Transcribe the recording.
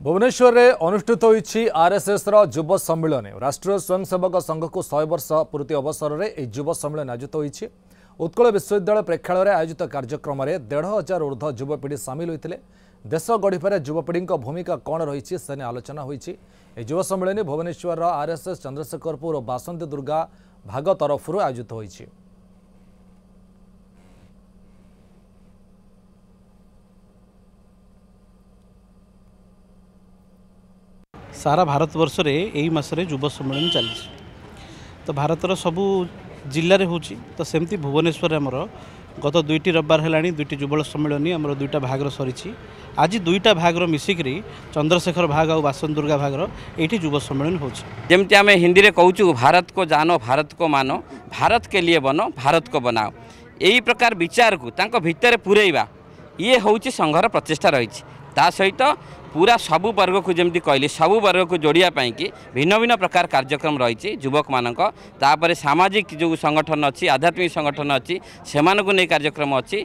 भुवनेश्वर में अनुष्ठित होईछि आरएसएस युव सम्मेलन। राष्ट्रीय स्वयंसेवक संघ को 100 वर्ष पूर्ति अवसर में यह युव सम्मेलन आयोजित होईछि। उत्कल विश्वविद्यालय प्रेक्षालय में आयोजित कार्यक्रम में 1,500 ऊर्ध्व युवपीढ़ी सामिल होते। देश गढ़िबारे युवपीढ़ी भूमिका कौन रही से आलोचना होईछि। युव सम्मेलन भुवनेश्वर आरएसएस चंद्रशेखरपुर और बासंती दुर्गा भाग तरफ आयोजित होईछि। सारा भारतवर्ष रे यही मासरे युव सम्मेलन चली। तो भारतर सबू जिले में तो सेमती भुवनेश्वर आमर गत 2 रविवार है 2 युव सम्मेलन आमर 2टा भागर सरी। आज 2टा भागर मिसिकी चंद्रशेखर भाग और बासन दुर्गा भागर ये युव सम्मेलन होमती आम हिंदी में कहूँ भारत को जानो भारत को मानो भारत के लिए बनो भारत को बनाओ। यही प्रकार विचार को तांको भितर पुरेवा ये हूँ संघर प्रचेषा रही। ता सहित पूरा सबु वर्ग को जमी कहली सबु वर्ग को जोड़िया कि भिन्न भिन्न प्रकार कार्यक्रम रही युवक मानक तापर सामाजिक जो संगठन अच्छी आध्यात्मिक संगठन अच्छी से कार्यक्रम अच्छी।